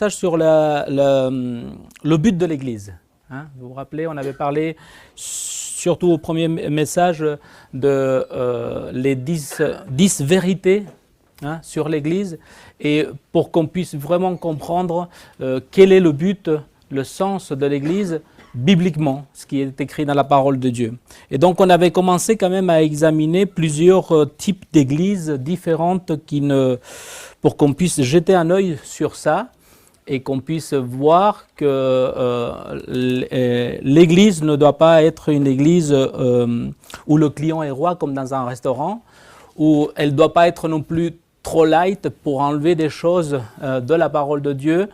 message sur le but de l'Église. Hein, vous vous rappelez, on avait parlé surtout au premier message de les 10 vérités sur l'Église, et pour qu'on puisse vraiment comprendre quel est le but, le sens de l'Église bibliquement, ce qui est écrit dans la parole de Dieu. Et donc on avait commencé quand même à examiner plusieurs types d'églises différentes pour qu'on puisse jeter un œil sur ça et qu'on puisse voir que l'église ne doit pas être une église où le client est roi comme dans un restaurant, où elle ne doit pas être non plus trop light pour enlever des choses de la parole de Dieu.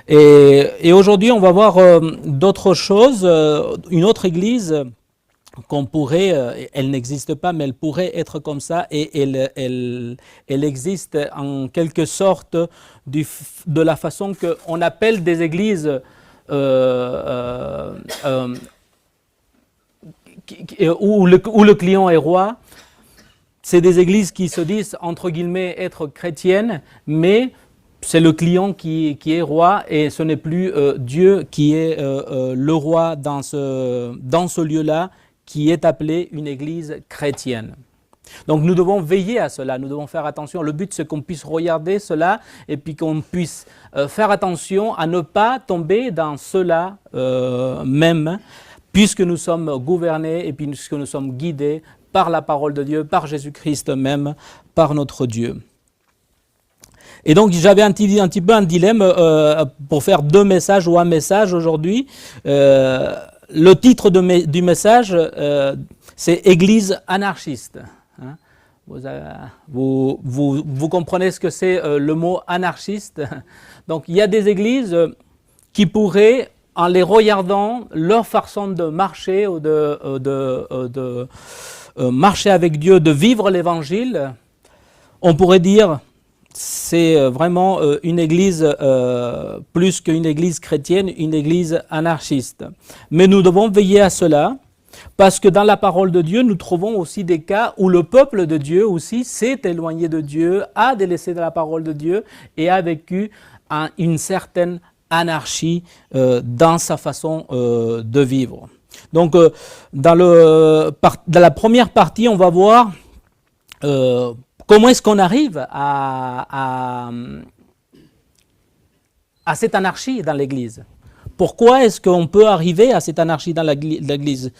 Et aujourd'hui, on va voir d'autres choses, une autre église qu'on pourrait, elle n'existe pas, mais elle pourrait être comme ça, et elle existe en quelque sorte de la façon qu'on appelle des églises où le client est roi. C'est des églises qui se disent, entre guillemets, être chrétiennes, mais c'est le client qui est roi, et ce n'est plus Dieu qui est le roi dans ce lieu-là, qui est appelé une église chrétienne. Donc nous devons veiller à cela, nous devons faire attention. Le but, c'est qu'on puisse regarder cela et puis qu'on puisse faire attention à ne pas tomber dans cela même, puisque nous sommes gouvernés et puisque nous sommes guidés par la parole de Dieu, par Jésus-Christ même, par notre Dieu. Et donc j'avais un petit peu un dilemme pour faire deux messages ou un message aujourd'hui. Le titre du message, c'est « Église anarchiste ». Hein, vous comprenez ce que c'est le mot anarchiste. Donc il y a des églises qui pourraient, en les regardant, leur façon de marcher ou de marcher avec Dieu, de vivre l'évangile, on pourrait dire c'est vraiment une église, plus qu'une église chrétienne, une église anarchiste. Mais nous devons veiller à cela, parce que dans la parole de Dieu, nous trouvons aussi des cas où le peuple de Dieu aussi s'est éloigné de Dieu, a délaissé de la parole de Dieu et a vécu une certaine anarchie dans sa façon de vivre. Donc dans la première partie, on va voir comment est-ce qu'on arrive à cette anarchie dans l'Église. Pourquoi est-ce qu'on peut arriver à cette anarchie dans l'Église?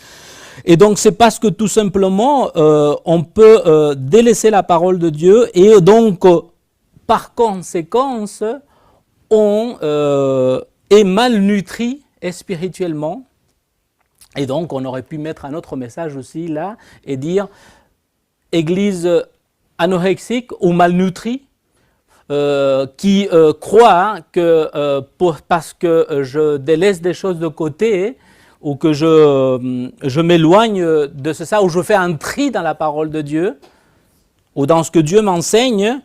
Et donc c'est parce que tout simplement on peut délaisser la parole de Dieu, et donc par conséquence on est malnutri spirituellement. Et donc on aurait pu mettre un autre message aussi là et dire église anorexique ou malnutrie, qui croit que parce que je délaisse des choses de côté, ou que je m'éloigne de ça, ou je fais un tri dans la parole de Dieu, ou dans ce que Dieu m'enseigne,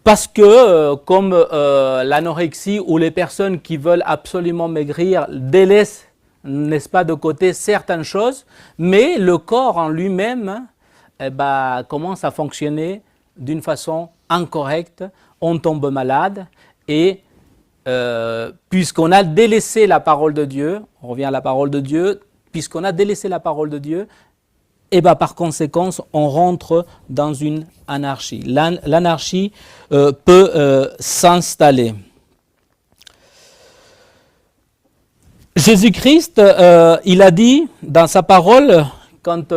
parce que comme l'anorexie ou les personnes qui veulent absolument maigrir délaissent, n'est-ce pas, de côté certaines choses, mais le corps en lui-même commence à fonctionner d'une façon incorrecte, on tombe malade, et puisqu'on a délaissé la parole de Dieu, on revient à la parole de Dieu, puisqu'on a délaissé la parole de Dieu, et par conséquence, on rentre dans une anarchie. L'anarchie peut s'installer. Jésus-Christ, il a dit dans sa parole, quand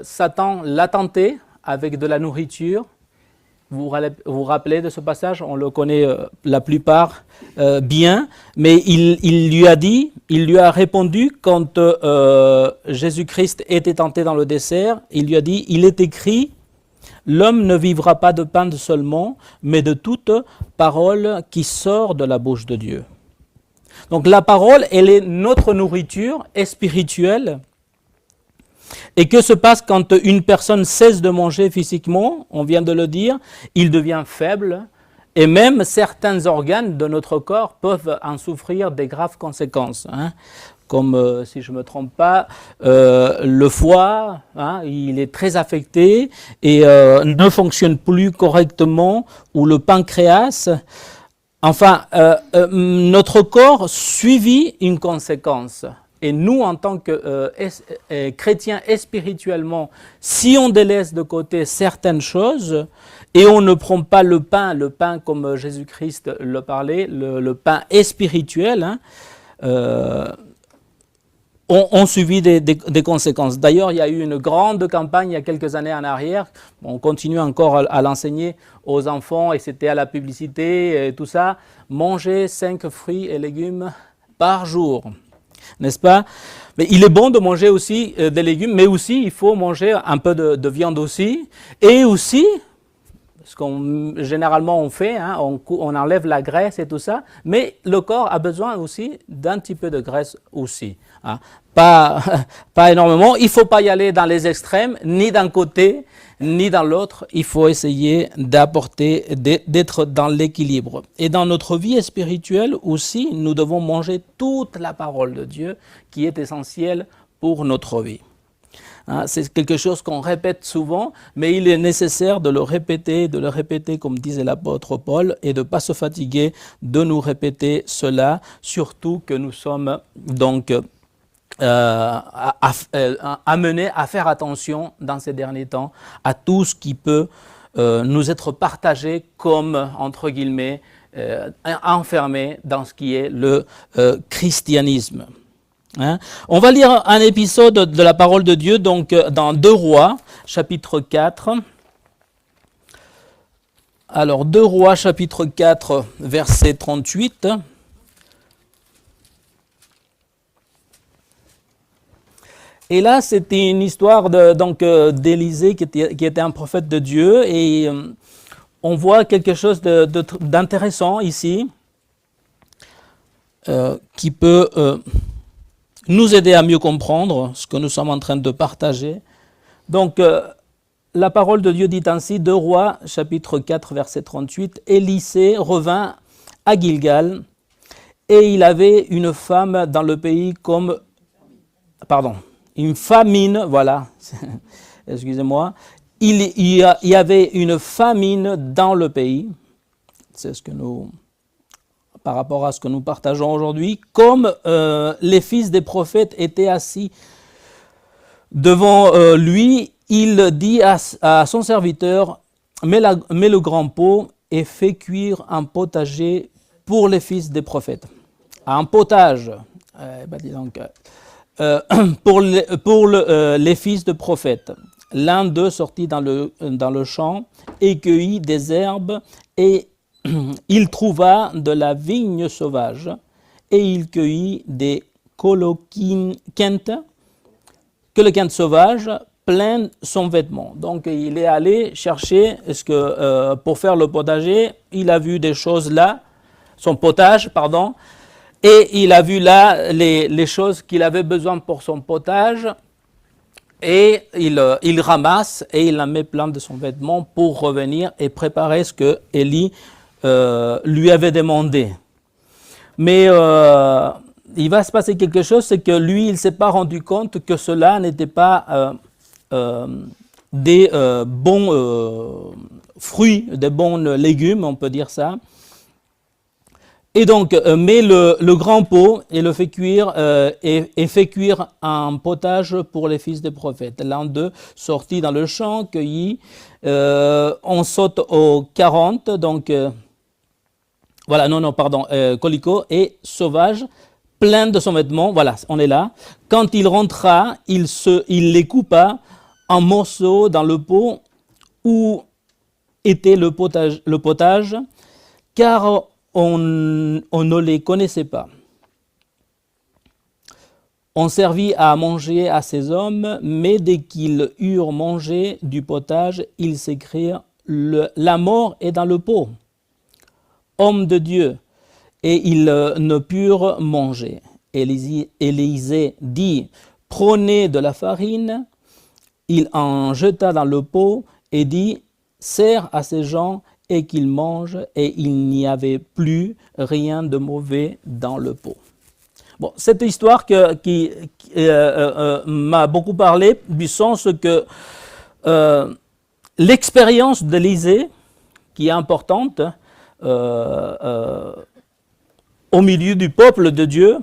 Satan l'a tenté avec de la nourriture, vous vous rappelez de ce passage? On le connaît la plupart bien, mais il lui a répondu quand Jésus-Christ était tenté dans le désert, il lui a dit, il est écrit, l'homme ne vivra pas de pain seulement, mais de toute parole qui sort de la bouche de Dieu. Donc la parole, elle est notre nourriture spirituelle. Et que se passe quand une personne cesse de manger physiquement? On vient de le dire, il devient faible, et même certains organes de notre corps peuvent en souffrir des graves conséquences. Hein. Comme, si je ne me trompe pas, le foie, il est très affecté et ne fonctionne plus correctement, ou le pancréas. Enfin, notre corps suivit une conséquence. Et nous, en tant que chrétiens et spirituellement, si on délaisse de côté certaines choses et on ne prend pas le pain comme Jésus-Christ le parlait, le pain est spirituel, hein, on subit des conséquences. D'ailleurs, il y a eu une grande campagne il y a quelques années en arrière. On continue encore à l'enseigner aux enfants et c'était à la publicité et tout ça. Manger 5 fruits et légumes par jour, n'est-ce pas? Mais il est bon de manger aussi des légumes, mais aussi il faut manger un peu de viande aussi. Et aussi, ce qu'on généralement on fait, hein, on enlève la graisse et tout ça, mais le corps a besoin aussi d'un petit peu de graisse aussi. Hein. Pas énormément, il ne faut pas y aller dans les extrêmes, ni d'un côté, ni dans l'autre. Il faut essayer d'apporter, d'être dans l'équilibre. Et dans notre vie spirituelle aussi, nous devons manger toute la parole de Dieu qui est essentielle pour notre vie. Hein, c'est quelque chose qu'on répète souvent, mais il est nécessaire de le répéter comme disait l'apôtre Paul, et de ne pas se fatiguer de nous répéter cela, surtout que nous sommes donc amenés à faire attention dans ces derniers temps à tout ce qui peut nous être partagé comme, entre guillemets, enfermé dans ce qui est le christianisme. Hein? On va lire un épisode de la parole de Dieu, donc dans 2 Rois, chapitre 4. Alors, 2 Rois, chapitre 4, verset 38. Et là, c'était une histoire d'Élisée qui était un prophète de Dieu. Et on voit quelque chose d'intéressant ici qui peut nous aider à mieux comprendre ce que nous sommes en train de partager. Donc, la parole de Dieu dit ainsi, 2 Rois, chapitre 4, verset 38, « Élisée revint à Gilgal, et il avait une femme dans le pays comme... » Pardon. Une famine, voilà, excusez-moi, il y avait une famine dans le pays, c'est ce que nous, par rapport à ce que nous partageons aujourd'hui, comme les fils des prophètes étaient assis devant lui, il dit à son serviteur, mets le grand pot et fais cuire un potager pour les fils des prophètes. Un potage, dis donc... pour les fils de prophètes. L'un d'eux sortit dans le champ et cueillit des herbes et il trouva de la vigne sauvage et il cueillit des coloquintes sauvages plein son vêtement. Donc il est allé chercher, pour faire le potager, il a vu des choses là, son potage, pardon, et il a vu là les choses qu'il avait besoin pour son potage et il ramasse et il la met plein de son vêtement pour revenir et préparer ce que Élie lui avait demandé. Mais il va se passer quelque chose, c'est que lui, il ne s'est pas rendu compte que cela n'était pas des bons fruits, des bons légumes, on peut dire ça. Et donc, met le grand pot et le fait cuire, et fait cuire un potage pour les fils des prophètes. L'un d'eux sortit dans le champ, cueillit, on saute aux 40, donc, colico et sauvage, plein de son vêtement, voilà, on est là. Quand il rentra, il les coupa en morceaux dans le pot où était le potage, car on ne les connaissait pas. On servit à manger à ces hommes, mais dès qu'ils eurent mangé du potage, ils s'écrièrent « La mort est dans le pot, homme de Dieu !» Et ils ne purent manger. Élisée dit « Prenez de la farine ». Il en jeta dans le pot et dit « Sers à ces gens » et qu'ils mangent, et il n'y avait plus rien de mauvais dans le pot. Bon, cette histoire qui m'a beaucoup parlé, du sens que l'expérience d'Élisée, qui est importante, au milieu du peuple de Dieu,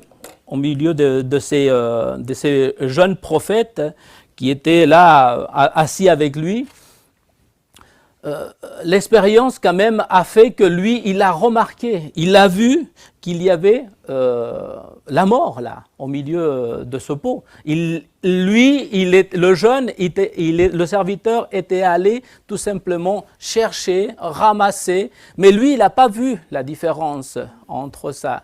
au milieu de ces jeunes prophètes qui étaient là assis avec lui. L'expérience quand même a fait que lui, il a remarqué, il a vu qu'il y avait la mort là, au milieu de ce pot. Le jeune, le serviteur était allé tout simplement chercher, ramasser, mais lui, il n'a pas vu la différence entre ça.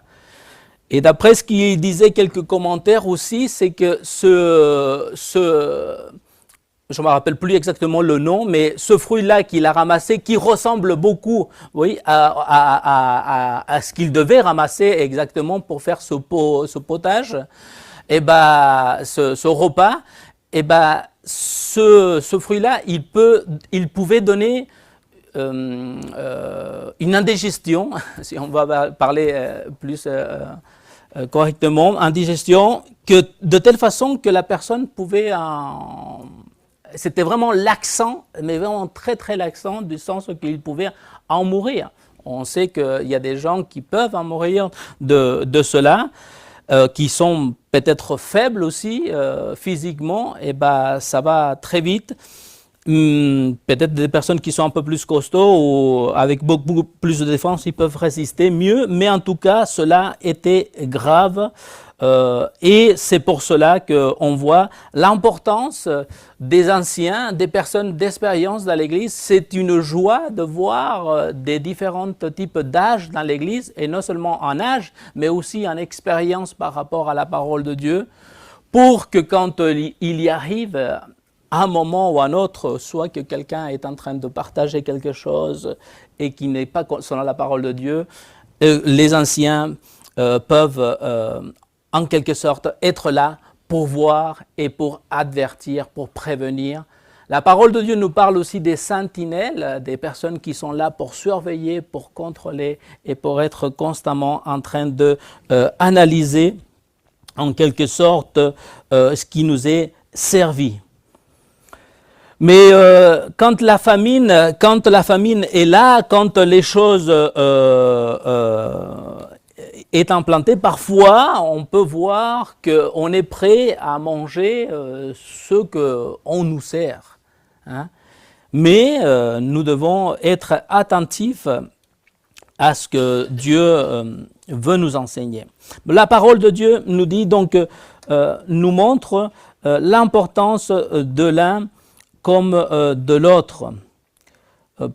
Et d'après ce qu'il disait, quelques commentaires aussi, c'est que je ne me rappelle plus exactement le nom, mais ce fruit-là qu'il a ramassé, qui ressemble beaucoup, oui, à ce qu'il devait ramasser exactement pour faire ce potage, et ben, ce repas, et ben, ce fruit-là, il pouvait donner une indigestion, si on va parler plus correctement, indigestion, de telle façon que la personne pouvait c'était vraiment l'accent, mais vraiment très très l'accent, du sens qu'il pouvait en mourir. On sait qu'il y a des gens qui peuvent en mourir de cela, qui sont peut-être faibles aussi physiquement, et ben ça va très vite. Peut-être des personnes qui sont un peu plus costauds ou avec beaucoup plus de défense, ils peuvent résister mieux, mais en tout cas, cela était grave. Et c'est pour cela qu'on voit l'importance des anciens, des personnes d'expérience dans l'Église. C'est une joie de voir des différents types d'âge dans l'Église, et non seulement en âge, mais aussi en expérience par rapport à la parole de Dieu, pour que quand il y arrive à un moment ou à un autre, soit que quelqu'un est en train de partager quelque chose et qui n'est pas selon la parole de Dieu, les anciens peuvent en quelque sorte être là pour voir et pour advertir, pour prévenir. La parole de Dieu nous parle aussi des sentinelles, des personnes qui sont là pour surveiller, pour contrôler et pour être constamment en train de analyser en quelque sorte ce qui nous est servi. Mais quand la famine est là, quand les choses est implantée, parfois on peut voir qu'on est prêt à manger ce qu'on nous sert. Hein. Mais nous devons être attentifs à ce que Dieu veut nous enseigner. La parole de Dieu nous dit donc, nous montre l'importance de l'un comme de l'autre.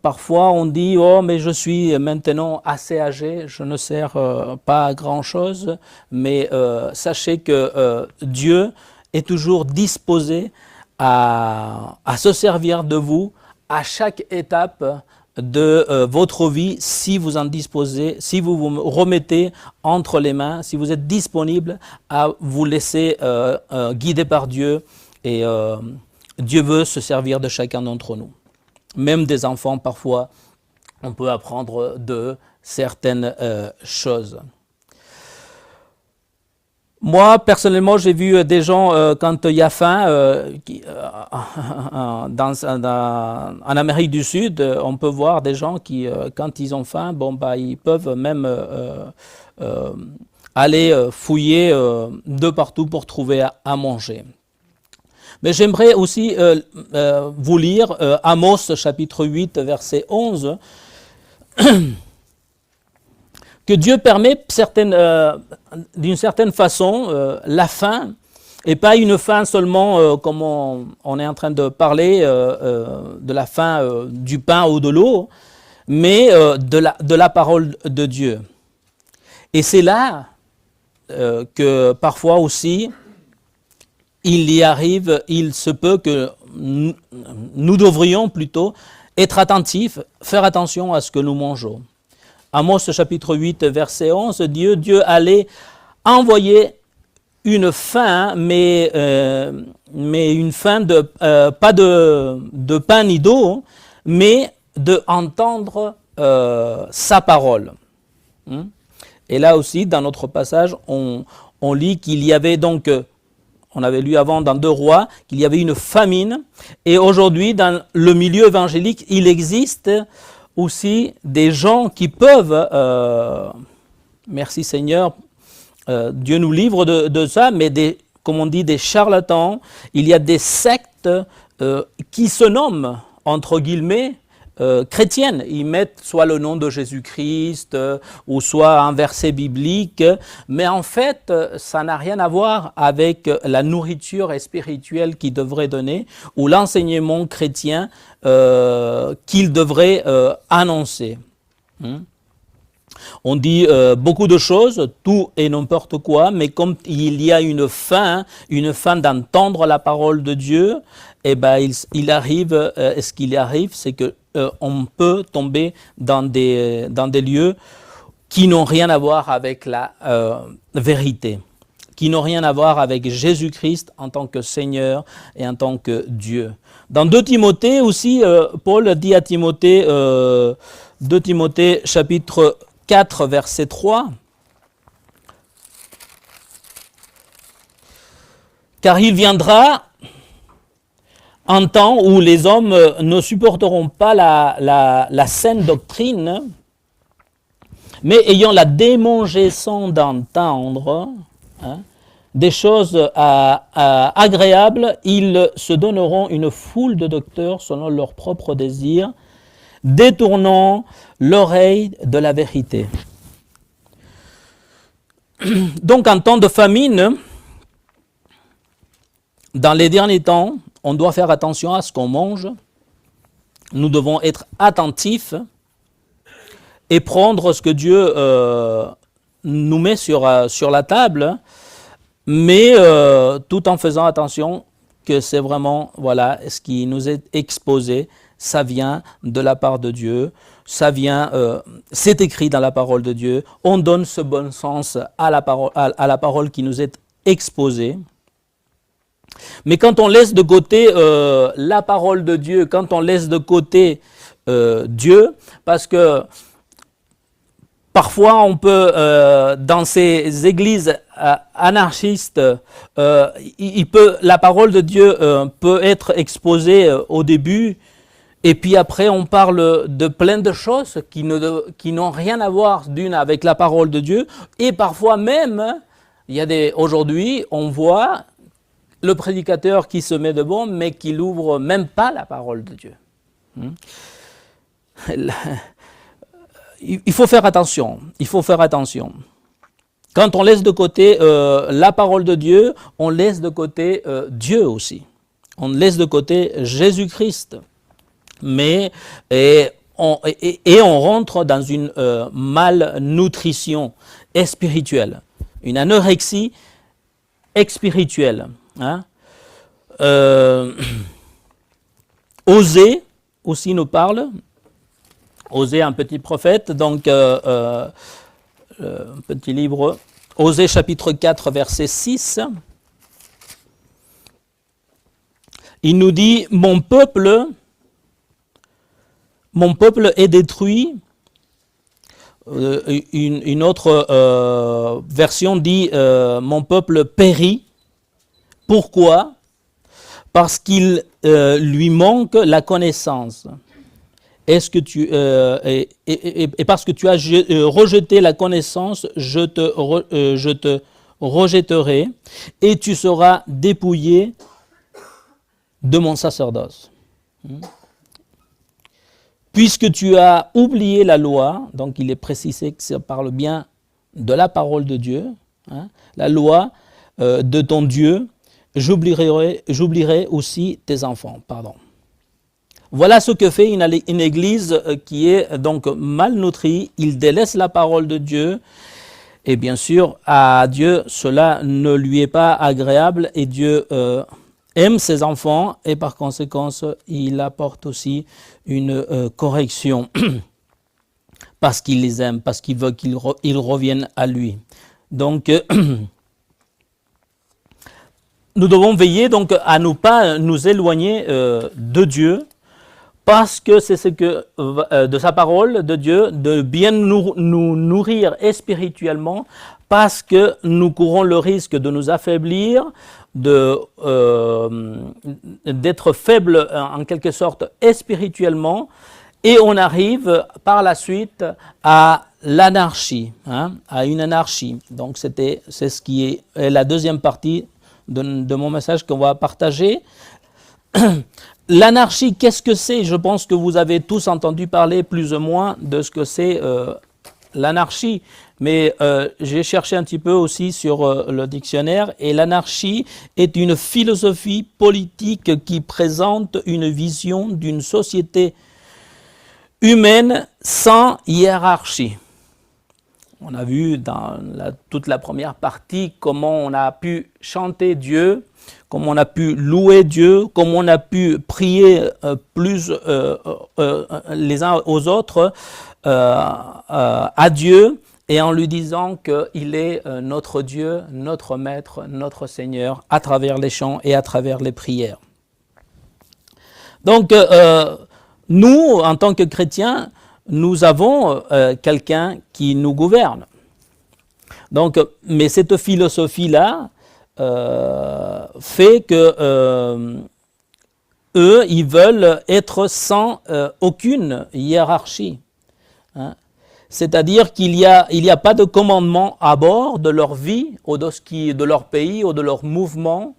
Parfois on dit « Oh, mais je suis maintenant assez âgé, je ne sers pas à grand-chose », mais sachez que Dieu est toujours disposé à se servir de vous à chaque étape de votre vie, si vous en disposez, si vous vous remettez entre les mains, si vous êtes disponible à vous laisser guider par Dieu, et Dieu veut se servir de chacun d'entre nous. Même des enfants, parfois, on peut apprendre de certaines choses. Moi, personnellement, j'ai vu des gens, quand il y a faim, en Amérique du Sud, on peut voir des gens qui, quand ils ont faim, ils peuvent même aller fouiller de partout pour trouver à manger. Mais j'aimerais aussi vous lire Amos chapitre 8, verset 11, que Dieu permet d'une certaine façon la faim, et pas une faim seulement comme on est en train de parler de la faim du pain ou de l'eau, mais de la parole de Dieu. Et c'est là que parfois aussi, il se peut que nous devrions plutôt être attentifs, faire attention à ce que nous mangeons. Amos chapitre 8, verset 11, Dieu allait envoyer une faim, mais une faim pas de pain ni d'eau, mais d'entendre sa parole. Et là aussi, dans notre passage, on lit qu'il y avait donc... On avait lu avant dans 2 Rois qu'il y avait une famine, et aujourd'hui dans le milieu évangélique il existe aussi des gens qui peuvent, merci Seigneur, Dieu nous livre de ça, mais comme on dit, des charlatans. Il y a des sectes qui se nomment, entre guillemets, chrétiennes. Ils mettent soit le nom de Jésus-Christ ou soit un verset biblique, mais en fait, ça n'a rien à voir avec la nourriture spirituelle qu'ils devraient donner ou l'enseignement chrétien qu'ils devraient annoncer. On dit beaucoup de choses, tout et n'importe quoi, mais comme il y a une fin d'entendre la parole de Dieu, eh ben, ce qu'il arrive, c'est que on peut tomber dans des lieux qui n'ont rien à voir avec la vérité, qui n'ont rien à voir avec Jésus-Christ en tant que Seigneur et en tant que Dieu. Dans 2 Timothée aussi, Paul dit à Timothée, 2 Timothée chapitre 4, verset 3, « Car il viendra un temps où les hommes ne supporteront pas la saine doctrine, mais ayant la démangeaison d'entendre des choses agréables, ils se donneront une foule de docteurs selon leurs propres désirs, détournant l'oreille de la vérité. » Donc en temps de famine, dans les derniers temps, on doit faire attention à ce qu'on mange. Nous devons être attentifs et prendre ce que Dieu nous met sur la table, mais tout en faisant attention que c'est vraiment ce qui nous est exposé. Ça vient de la part de Dieu, c'est écrit dans la parole de Dieu. On donne ce bon sens à la parole qui nous est exposée. Mais quand on laisse de côté la parole de Dieu, quand on laisse de côté Dieu, parce que parfois on peut, dans ces églises anarchistes, la parole de Dieu peut être exposée au début, et puis après on parle de plein de choses qui n'ont rien à voir d'une avec la parole de Dieu, et parfois même, aujourd'hui on voit le prédicateur qui se met devant, mais qui n'ouvre même pas la parole de Dieu. Il faut faire attention. Quand on laisse de côté la parole de Dieu, on laisse de côté Dieu aussi. On laisse de côté Jésus-Christ. Et on rentre dans une malnutrition spirituelle, une anorexie spirituelle. Osée aussi nous parle. Osée, un petit prophète, donc petit livre, Osée chapitre 4, verset 6. Il nous dit, mon peuple est détruit. Une autre version dit, mon peuple périt. Pourquoi? Parce qu'il lui manque la connaissance. Est-ce que et parce que tu as rejeté la connaissance, je te rejetterai et tu seras dépouillé de mon sacerdoce. Puisque tu as oublié la loi, donc il est précisé que ça parle bien de la parole de Dieu, la loi de ton Dieu, j'oublierai aussi tes enfants. Voilà ce que fait une église qui est donc malnutrie. Il délaisse la parole de Dieu. Et bien sûr, à Dieu, cela ne lui est pas agréable. Et Dieu aime ses enfants. Et par conséquent, il apporte aussi une correction. Parce qu'il les aime, parce qu'il veut qu'ils reviennent à lui. Donc, nous devons veiller donc à ne pas nous éloigner de Dieu. Parce que c'est ce que, de sa parole de Dieu, de bien nous nourrir spirituellement, parce que nous courons le risque de nous affaiblir, d'être faibles en quelque sorte spirituellement, Et on arrive par la suite à l'anarchie, à une anarchie. Donc c'est ce qui est la deuxième partie de mon message qu'on va partager. L'anarchie, qu'est-ce que c'est? Je pense que vous avez tous entendu parler plus ou moins de ce que c'est l'anarchie, mais j'ai cherché un petit peu aussi sur le dictionnaire, et l'anarchie est une philosophie politique qui présente une vision d'une société humaine sans hiérarchie. On a vu dans toute la première partie comment on a pu chanter Dieu, comment on a pu louer Dieu, comment on a pu prier plus les uns aux autres à Dieu, et en lui disant qu'il est notre Dieu, notre Maître, notre Seigneur, à travers les chants et à travers les prières. Donc, nous, en tant que chrétiens, nous avons quelqu'un qui nous gouverne. Donc, mais cette philosophie-là fait que eux, ils veulent être sans aucune hiérarchie. C'est-à-dire qu'il n'y a pas de commandement à bord de leur vie, ou de leur pays, ou de leur mouvement.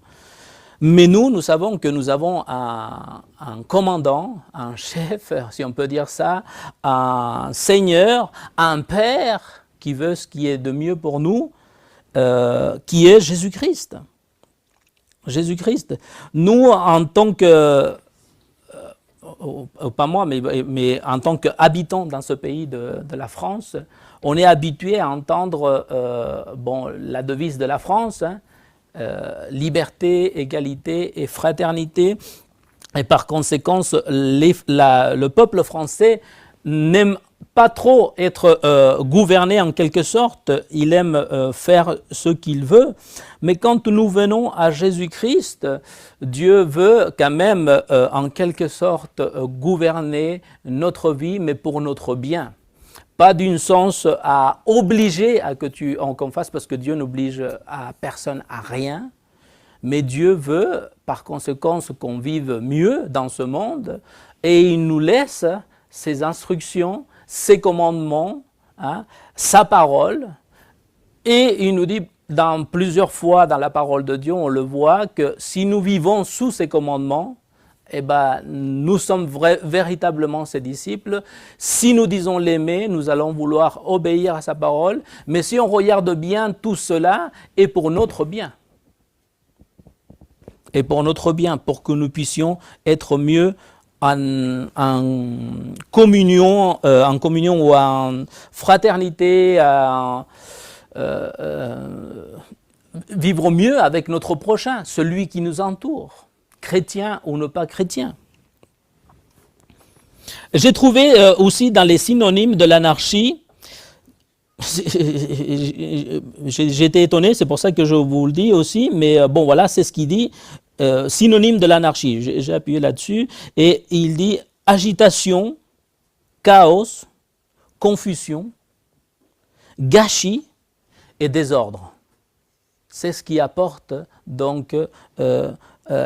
Mais nous savons que nous avons un commandant, un chef, si on peut dire ça, un seigneur, un père qui veut ce qui est de mieux pour nous, qui est Jésus-Christ. Jésus-Christ. Nous, en tant que, pas moi, mais en tant qu'habitants dans ce pays de la France, on est habitué à entendre la devise de la France, liberté, égalité et fraternité. Et par conséquent, le peuple français n'aime pas trop être gouverné en quelque sorte, il aime faire ce qu'il veut. Mais quand nous venons à Jésus-Christ, Dieu veut quand même en quelque sorte gouverner notre vie, mais pour notre bien. Pas d'une sens à obliger à qu'on fasse, parce que Dieu n'oblige à personne à rien, mais Dieu veut par conséquent qu'on vive mieux dans ce monde, et il nous laisse ses instructions, ses commandements, sa parole, et il nous dit plusieurs fois dans la parole de Dieu, on le voit, que si nous vivons sous ses commandements, eh ben, nous sommes véritablement ses disciples. Si nous disons l'aimer, nous allons vouloir obéir à sa parole. Mais si on regarde bien, tout cela est pour notre bien. Et pour notre bien, pour que nous puissions être mieux en communion ou en fraternité, vivre mieux avec notre prochain, celui qui nous entoure. Chrétien ou ne pas chrétien. J'ai trouvé aussi dans les synonymes de l'anarchie, j'ai été étonné, c'est pour ça que je vous le dis aussi, mais bon voilà, c'est ce qu'il dit, synonyme de l'anarchie, j'ai appuyé là-dessus, et il dit agitation, chaos, confusion, gâchis et désordre. C'est ce qui apporte donc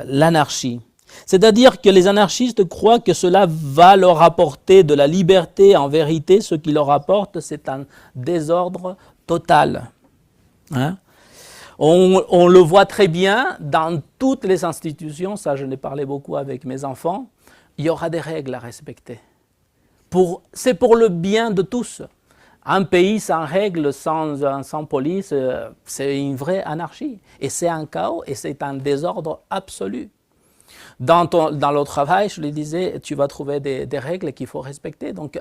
l'anarchie. C'est-à-dire que les anarchistes croient que cela va leur apporter de la liberté. En vérité, ce qui leur apporte, c'est un désordre total. On le voit très bien dans toutes les institutions, ça je l'ai parlé beaucoup avec mes enfants, il y aura des règles à respecter. C'est pour le bien de tous. Un pays sans règles, sans police, c'est une vraie anarchie. Et c'est un chaos et c'est un désordre absolu. Dans le travail, je le disais, tu vas trouver des règles qu'il faut respecter. Donc,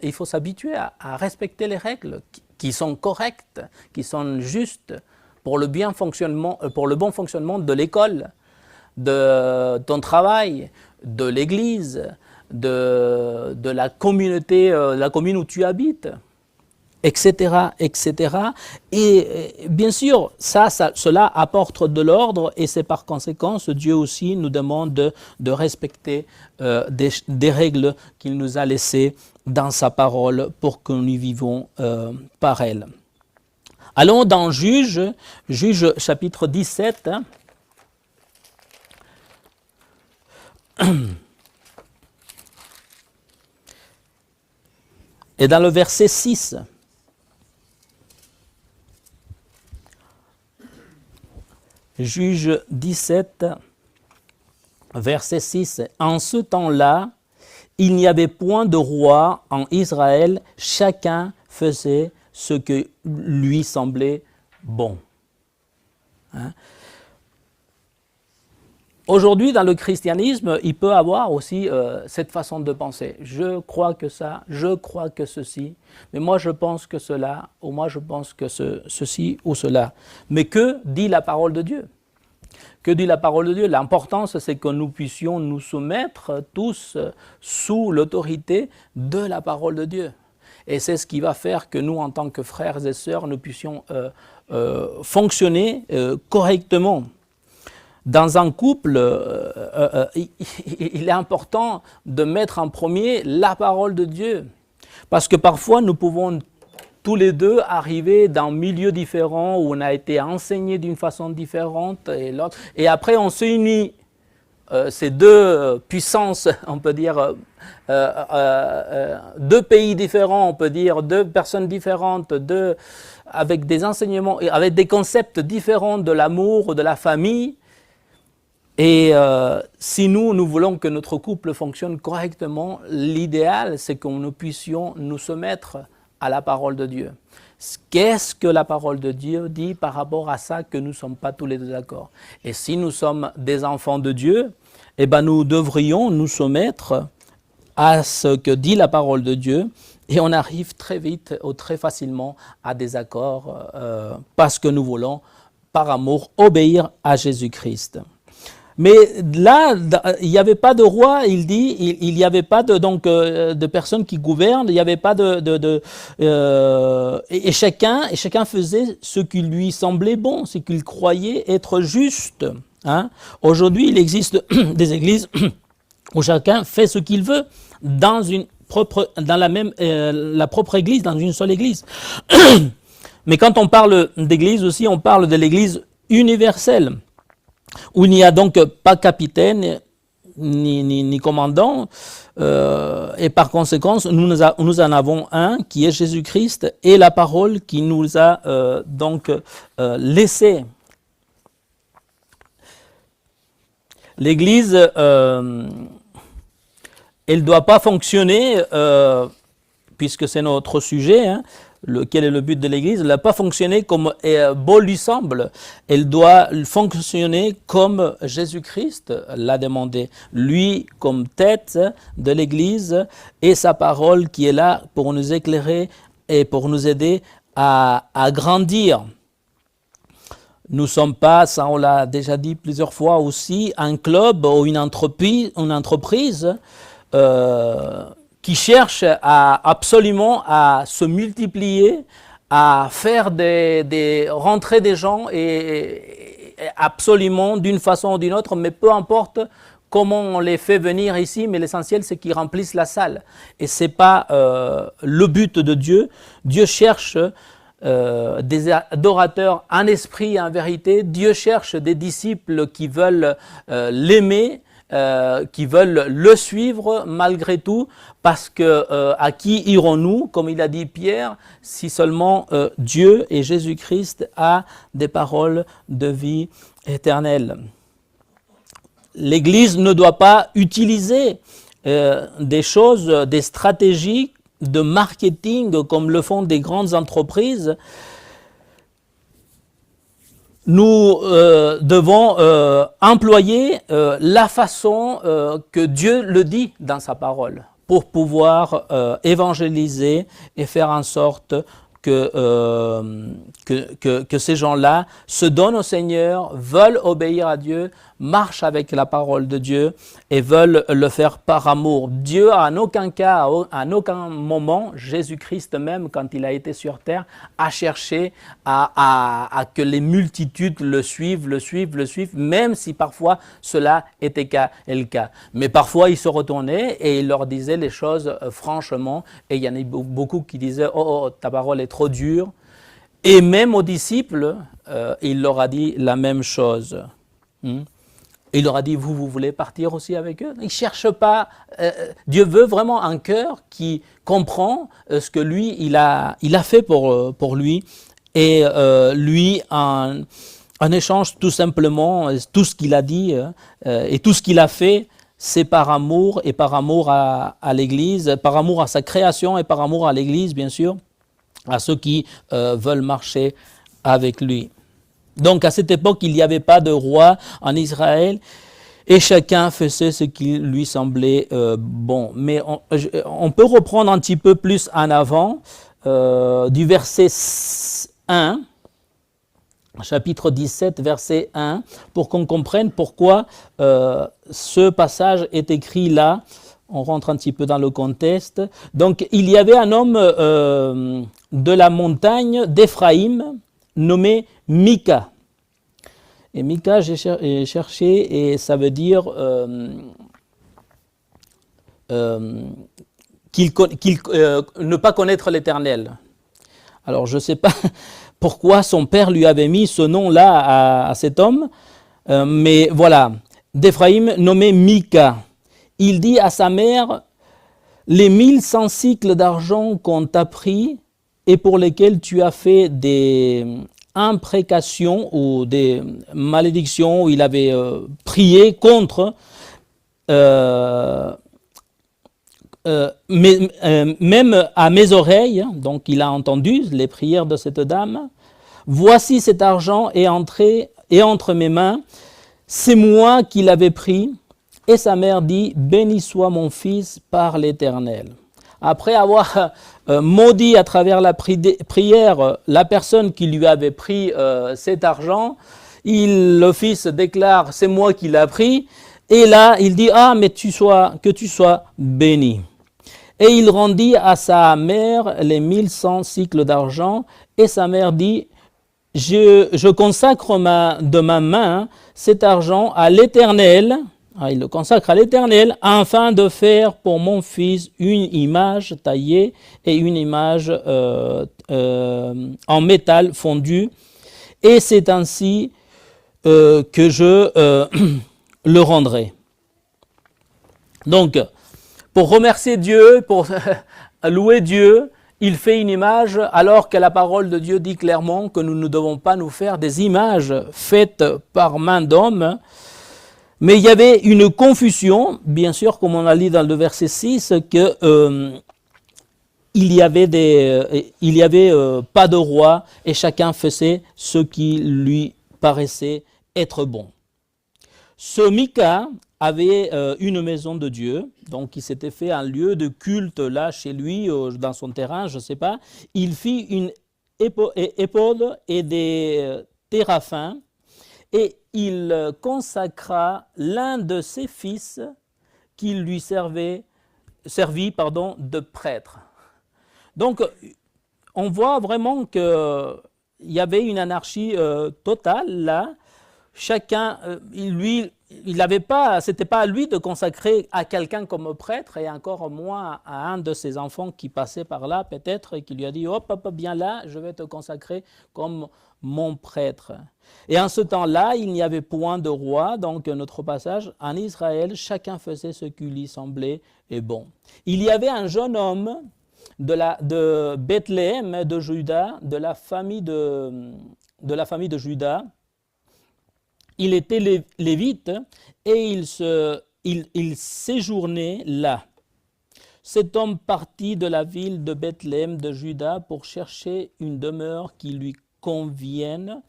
il faut s'habituer à respecter les règles qui sont correctes, qui sont justes pour le bon fonctionnement de l'école, de ton travail, de l'église, de la communauté, la commune où tu habites, etc., etc. Et bien sûr, cela apporte de l'ordre, et c'est par conséquent que Dieu aussi nous demande de respecter des règles qu'il nous a laissées dans sa parole pour que nous vivons par elles. Allons dans Juge chapitre 17. Et dans le verset 6, Juge 17, verset 6, « En ce temps-là, il n'y avait point de roi en Israël, chacun faisait ce que lui semblait bon. » Hein? Aujourd'hui, dans le christianisme, il peut avoir aussi cette façon de penser. Je crois que ça, je crois que ceci, mais moi je pense que cela, ou moi je pense que ceci ou cela. Mais que dit la parole de Dieu? Que dit la parole de Dieu? L'importance, c'est que nous puissions nous soumettre tous sous l'autorité de la parole de Dieu. Et c'est ce qui va faire que nous, en tant que frères et sœurs, nous puissions fonctionner correctement. Dans un couple, il est important de mettre en premier la parole de Dieu. Parce que parfois, nous pouvons tous les deux arriver dans milieux différents où on a été enseigné d'une façon différente et l'autre. Et après, on se unit. Ces deux puissances, on peut dire, deux pays différents, on peut dire, deux personnes différentes, avec des enseignements, avec des concepts différents de l'amour, de la famille. Et si nous voulons que notre couple fonctionne correctement, l'idéal, c'est que nous puissions nous soumettre à la parole de Dieu. Qu'est-ce que la parole de Dieu dit par rapport à ça que nous ne sommes pas tous les deux d'accord? Et si nous sommes des enfants de Dieu, eh ben nous devrions nous soumettre à ce que dit la parole de Dieu et on arrive très vite ou très facilement à des accords parce que nous voulons, par amour, obéir à Jésus-Christ. Mais là, il n'y avait pas de roi, il dit, il n'y avait pas de personnes qui gouvernent, il n'y avait pas et chacun faisait ce qui lui semblait bon, ce qu'il croyait être juste. Hein? Aujourd'hui, il existe des églises où chacun fait ce qu'il veut dans la propre église, dans une seule église. Mais quand on parle d'église aussi, on parle de l'église universelle, où il n'y a donc pas capitaine ni commandant, et par conséquent, nous en avons un qui est Jésus-Christ et la parole qui nous a laissé. L'Église, elle ne doit pas fonctionner, puisque c'est notre sujet, hein, quel est le but de l'Église? Elle ne doit pas fonctionner comme bon lui semble. Elle doit fonctionner comme Jésus-Christ l'a demandé. Lui comme tête de l'Église et sa parole qui est là pour nous éclairer et pour nous aider à grandir. Nous ne sommes pas, ça on l'a déjà dit plusieurs fois aussi, un club ou une entreprise qui cherche absolument à se multiplier, à faire rentrer des gens et absolument d'une façon ou d'une autre, mais peu importe comment on les fait venir ici, mais l'essentiel c'est qu'ils remplissent la salle. Et ce n'est pas le but de Dieu. Dieu cherche des adorateurs en esprit et en vérité. Dieu cherche des disciples qui veulent l'aimer, qui veulent le suivre malgré tout, parce que à qui irons-nous, comme il a dit Pierre, si seulement Dieu et Jésus-Christ a des paroles de vie éternelle. L'Église ne doit pas utiliser des choses, des stratégies de marketing comme le font des grandes entreprises. Nous devons employer la façon que Dieu le dit dans sa parole pour pouvoir évangéliser et faire en sorte que ces gens-là se donnent au Seigneur, veulent obéir à Dieu, marchent avec la parole de Dieu et veulent le faire par amour. Dieu, en aucun cas, en aucun moment, Jésus-Christ même, quand il a été sur terre, a cherché à que les multitudes le suivent, même si parfois cela était le cas. Mais parfois, il se retournait et il leur disait les choses franchement, et il y en a beaucoup qui disaient « Oh, ta parole est trop dure ». Et même aux disciples, il leur a dit la même chose. Et il leur a dit, vous voulez partir aussi avec eux? Il ne cherche pas. Dieu veut vraiment un cœur qui comprend ce que lui, il a fait pour lui. Et lui, en échange, tout simplement, tout ce qu'il a dit et tout ce qu'il a fait, c'est par amour et par amour à l'Église, par amour à sa création et par amour à l'Église, bien sûr, à ceux qui veulent marcher avec lui. Donc à cette époque, il n'y avait pas de roi en Israël et chacun faisait ce qui lui semblait bon. Mais on peut reprendre un petit peu plus en avant du verset 1, chapitre 17, verset 1, pour qu'on comprenne pourquoi ce passage est écrit là. On rentre un petit peu dans le contexte. Donc il y avait un homme de la montagne d'Éphraïm nommé Mika. Et Mika, j'ai cherché, et ça veut dire ne pas connaître l'Éternel. Alors je ne sais pas pourquoi son père lui avait mis ce nom-là à cet homme, mais voilà, d'Éphraïm nommé Mika. Il dit à sa mère, les 1100 cycles d'argent qu'on t'a pris et pour lesquels tu as fait des imprécations ou des malédictions où il avait prié contre, même à mes oreilles, donc il a entendu les prières de cette dame, voici cet argent est entré et entre mes mains, c'est moi qui l'avais pris. Et sa mère dit, béni soit mon fils par l'Éternel. Après avoir maudit à travers la prière la personne qui lui avait pris cet argent, le fils déclare, c'est moi qui l'ai pris. Et là, il dit, ah, mais que tu sois béni. Et il rendit à sa mère les 1100 cycles d'argent. Et sa mère dit, je consacre de ma main cet argent à l'Éternel. Il le consacre à l'Éternel afin de faire pour mon fils une image taillée et une image en métal fondu. Et c'est ainsi que je le rendrai. Donc, pour remercier Dieu, pour louer Dieu, il fait une image alors que la parole de Dieu dit clairement que nous ne devons pas nous faire des images faites par main d'homme. Mais il y avait une confusion, bien sûr, comme on a lu dans le verset 6, que il y avait pas de roi et chacun faisait ce qui lui paraissait être bon. Ce Mika avait une maison de Dieu, donc il s'était fait un lieu de culte là chez lui, dans son terrain, je ne sais pas. Il fit une épaule et des téraphins et il consacra l'un de ses fils qui lui servit de prêtre. Donc on voit vraiment qu'il y avait une anarchie totale là. Chacun, il n'avait pas, c'était pas à lui de consacrer à quelqu'un comme prêtre et encore moins à un de ses enfants qui passait par là peut-être et qui lui a dit hop, viens là, je vais te consacrer comme mon prêtre. Et en ce temps-là, il n'y avait point de roi, donc notre passage, en Israël, chacun faisait ce qui lui semblait bon. Il y avait un jeune homme de Bethléem, de Juda, de la famille de Juda. Il était lévite et il séjournait là. Cet homme partit de la ville de Bethléem de Juda pour chercher une demeure qui lui convienne.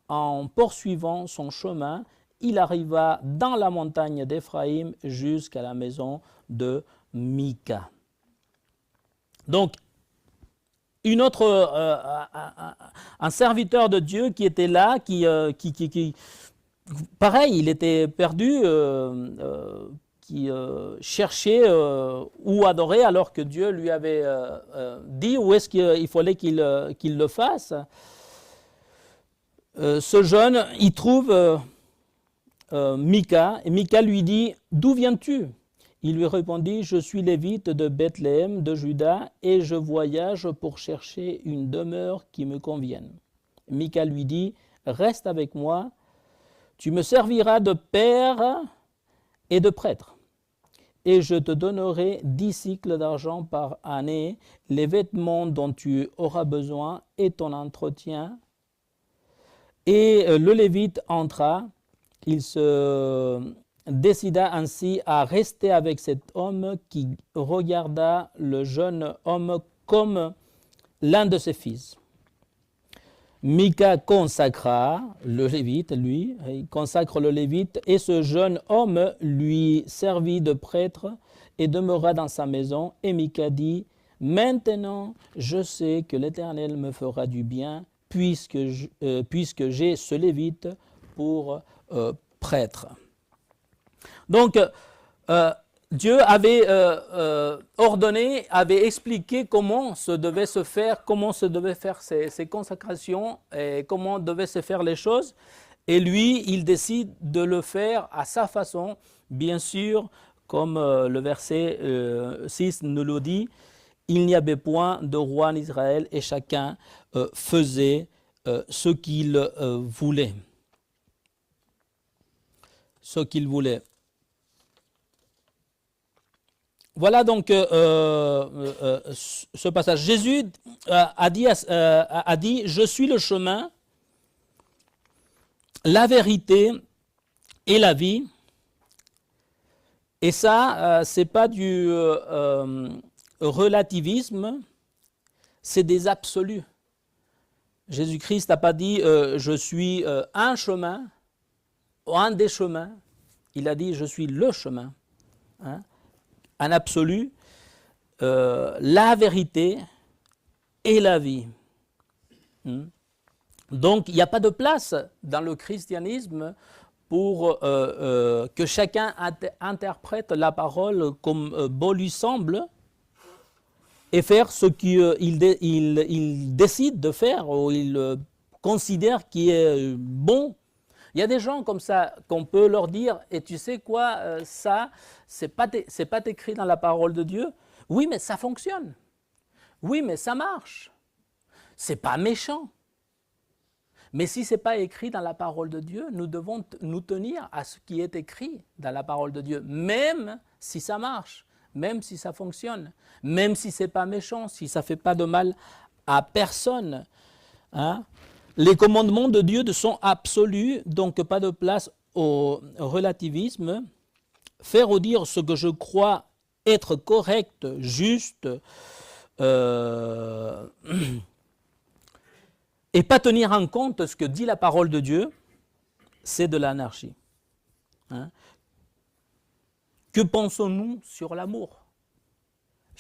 En poursuivant son chemin, il arriva dans la montagne d'Éphraïm jusqu'à la maison de Mika. Donc, un serviteur de Dieu qui était là, qui pareil, il était perdu, qui cherchait où adorer alors que Dieu lui avait dit où est-ce qu'il fallait qu'il le fasse. Ce jeune, il trouve Mika, et Mika lui dit « D'où viens-tu » Il lui répondit « Je suis lévite de Bethléem, de Juda, et je voyage pour chercher une demeure qui me convienne. » Mika lui dit « Reste avec moi, Tu me serviras de père et de prêtre, et je te donnerai 10 cycles d'argent par année, les vêtements dont tu auras besoin et ton entretien. Et le Lévite entra, il se décida ainsi à rester avec cet homme qui regarda le jeune homme comme l'un de ses fils. Mika consacra le Lévite, lui, il consacre le Lévite, et ce jeune homme lui servit de prêtre et demeura dans sa maison. Et Mika dit, maintenant je sais que l'Éternel me fera du bien, puisque j'ai ce Lévite pour prêtre. Donc, Dieu avait ordonné, avait expliqué comment se devait se faire, comment se devaient faire ces consacrations et comment devaient se faire les choses. Et lui, il décide de le faire à sa façon, bien sûr, comme le verset 6 nous le dit, il n'y avait point de roi en Israël et chacun faisait ce qu'il voulait. Ce qu'il voulait. Voilà donc ce passage. Jésus a dit, je suis le chemin, la vérité et la vie. Et ça, c'est pas du relativisme, c'est des absolus. Jésus-Christ n'a pas dit je suis un chemin, ou un des chemins. Il a dit je suis le chemin. Hein? En absolu, la vérité et la vie. Donc, il n'y a pas de place dans le christianisme pour que chacun interprète la parole comme bon lui semble et faire ce qu'il décide de faire ou il considère qui est bon. Il y a des gens comme ça qu'on peut leur dire « Et tu sais quoi, ça, c'est pas écrit dans la parole de Dieu. » Oui, mais ça fonctionne. Oui, mais ça marche. C'est pas méchant. Mais si ce n'est pas écrit dans la parole de Dieu, nous devons nous tenir à ce qui est écrit dans la parole de Dieu, même si ça marche, même si ça fonctionne, même si ce n'est pas méchant, si ça ne fait pas de mal à personne. Hein? Les commandements de Dieu sont absolus, donc pas de place au relativisme. Faire ou dire ce que je crois être correct, juste, et pas tenir en compte ce que dit la parole de Dieu, c'est de l'anarchie. Hein? Que pensons-nous sur l'amour?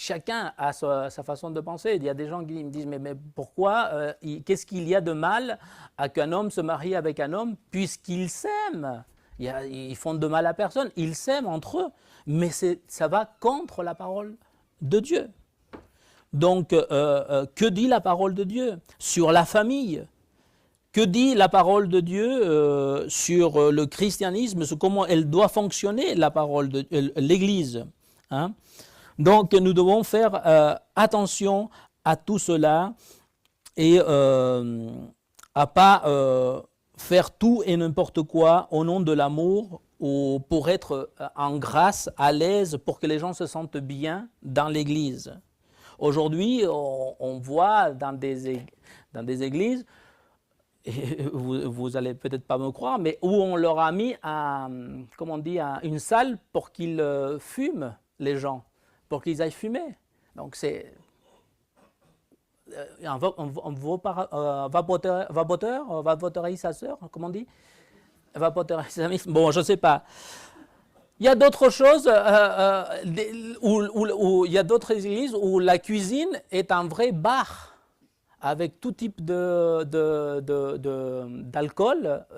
Chacun a sa façon de penser. Il y a des gens qui me disent mais pourquoi, qu'est-ce qu'il y a de mal à qu'un homme se marie avec un homme puisqu'ils s'aiment? Ils font de mal à personne, ils s'aiment entre eux, mais ça va contre la parole de Dieu. Donc, que dit la parole de Dieu sur la famille? Que dit la parole de Dieu sur le christianisme, sur comment elle doit fonctionner, la parole de l'Église, hein? Donc, nous devons faire attention à tout cela et à pas faire tout et n'importe quoi au nom de l'amour ou pour être en grâce, à l'aise, pour que les gens se sentent bien dans l'Église. Aujourd'hui, on voit dans des églises, et vous allez peut-être pas me croire, mais où on leur a mis une salle pour qu'ils fument, les gens, pour qu'ils aillent fumer. Donc c'est un vapotarisateur, comment on dit? Vapotarisateur, bon, je ne sais pas. Il y a d'autres choses, où il y a d'autres églises où la cuisine est un vrai bar avec tout type d'alcool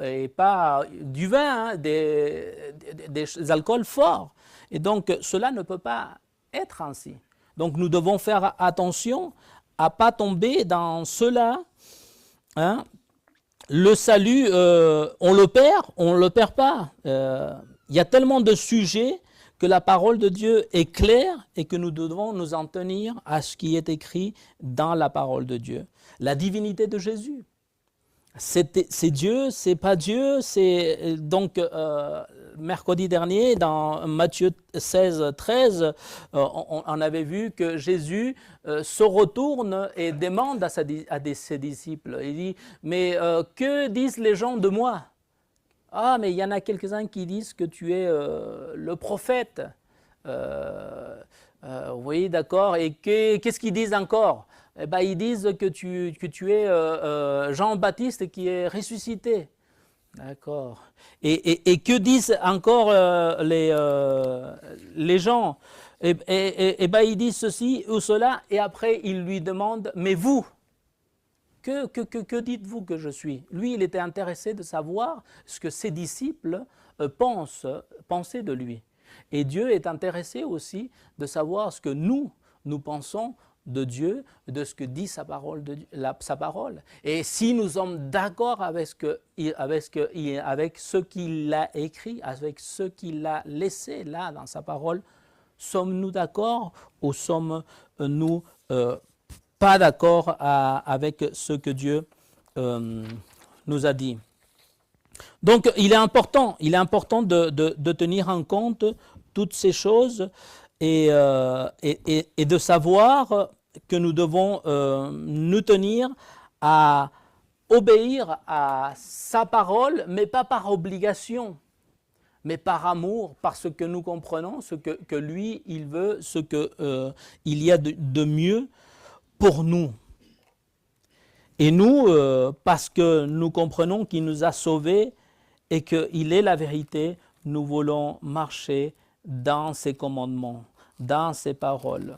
et pas du vin, hein, des alcools forts. Et donc cela ne peut pas être ainsi. Donc nous devons faire attention à ne pas tomber dans cela. Hein. Le salut, on le perd pas. Il y a tellement de sujets que la parole de Dieu est claire et que nous devons nous en tenir à ce qui est écrit dans la parole de Dieu. La divinité de Jésus. c'est Dieu, c'est pas Dieu, c'est donc mercredi dernier dans Matthieu 16, 13, on avait vu que Jésus se retourne et demande ses disciples, il dit, mais que disent les gens de moi? Ah, mais il y en a quelques-uns qui disent que tu es le prophète. Oui, d'accord. Et qu'est-ce qu'ils disent encore? Eh ben, ils disent que tu es Jean-Baptiste qui est ressuscité. D'accord. Et que disent encore les gens? Et ben, ils disent ceci ou cela, et après, ils lui demandent, mais vous, que dites-vous que je suis? Lui, il était intéressé de savoir ce que ses disciples pensaient de lui. Et Dieu est intéressé aussi de savoir ce que nous pensons de Dieu, de ce que dit sa parole. Sa parole. Et si nous sommes d'accord avec ce qu'il a écrit, avec ce qu'il a laissé là dans sa parole, sommes-nous d'accord ou sommes-nous pas d'accord avec ce que Dieu nous a dit? Donc il est important de tenir en compte toutes ces choses et de savoir que nous devons nous tenir à obéir à sa parole, mais pas par obligation, mais par amour, parce que nous comprenons ce que lui, il veut, ce qu'il y a de mieux pour nous. Et nous, parce que nous comprenons qu'il nous a sauvés et qu'il est la vérité, nous voulons marcher dans ses commandements, dans ses paroles.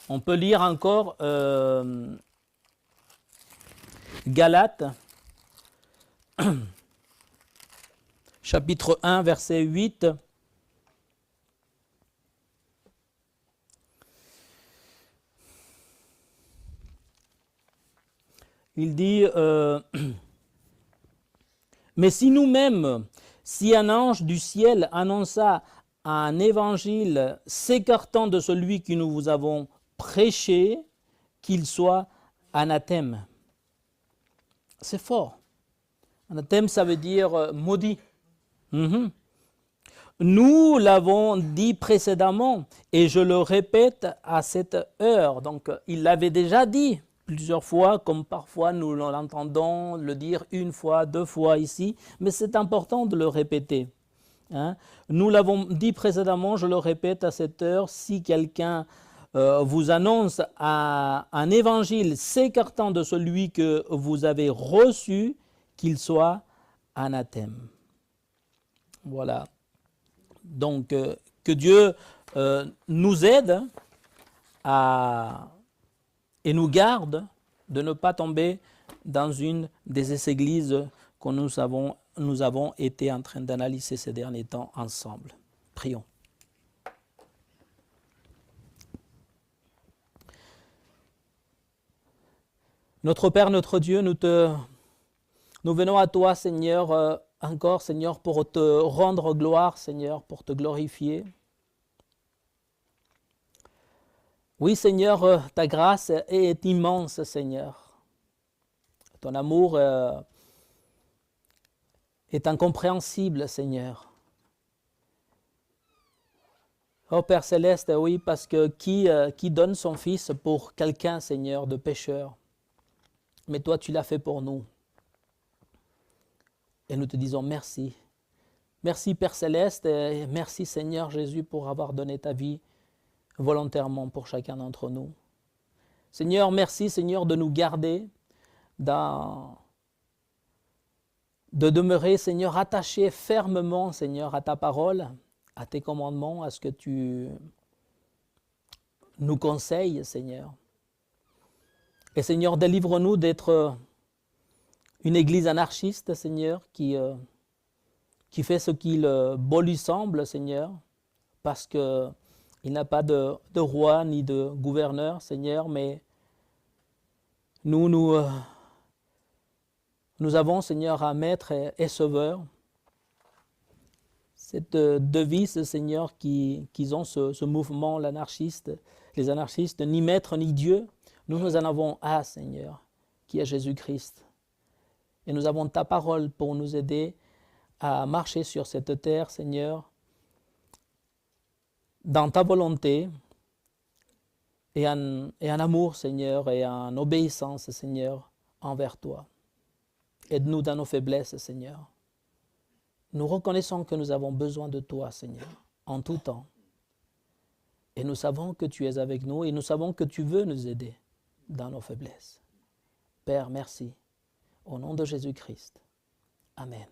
On peut lire encore Galates, chapitre 1, verset 8. Il dit, mais si nous-mêmes, si un ange du ciel annonça un évangile s'écartant de celui que nous vous avons prêché, qu'il soit anathème. C'est fort. Anathème, ça veut dire maudit. Nous l'avons dit précédemment, et je le répète à cette heure. Donc, il l'avait déjà dit plusieurs fois, comme parfois nous l'entendons le dire une fois, deux fois ici, mais c'est important de le répéter. Nous l'avons dit précédemment, je le répète à cette heure, si quelqu'un vous annonce un évangile s'écartant de celui que vous avez reçu, qu'il soit anathème. Voilà. Donc, que Dieu nous aide et nous garde de ne pas tomber dans une des églises que nous avons été en train d'analyser ces derniers temps ensemble. Prions. Notre Père, notre Dieu, nous venons à toi, Seigneur, encore, Seigneur, pour te rendre gloire, Seigneur, pour te glorifier. Oui, Seigneur, ta grâce est immense, Seigneur. Ton amour est incompréhensible, Seigneur. Oh Père Céleste, oui, parce que qui donne son Fils pour quelqu'un, Seigneur, de pécheur? Mais toi, tu l'as fait pour nous. Et nous te disons merci. Merci Père Céleste, et merci Seigneur Jésus pour avoir donné ta vie volontairement pour chacun d'entre nous. Seigneur, merci Seigneur de nous garder, de demeurer Seigneur attachés fermement Seigneur à ta parole, à tes commandements, à ce que tu nous conseilles Seigneur. Et Seigneur, délivre-nous d'être une église anarchiste, Seigneur, qui fait ce qu'il beau lui semble, Seigneur, parce qu'il n'a pas de roi ni de gouverneur, Seigneur, mais nous avons, Seigneur, un maître et sauveur. Cette devise, Seigneur, qu'ils ont ce mouvement, les anarchistes, ni maître ni Dieu, nous en avons un, Seigneur, qui est Jésus-Christ. Et nous avons ta parole pour nous aider à marcher sur cette terre, Seigneur, dans ta volonté et en amour, Seigneur, et en obéissance, Seigneur, envers toi. Aide-nous dans nos faiblesses, Seigneur. Nous reconnaissons que nous avons besoin de toi, Seigneur, en tout temps. Et nous savons que tu es avec nous et nous savons que tu veux nous aider dans nos faiblesses. Père, merci. Au nom de Jésus-Christ. Amen.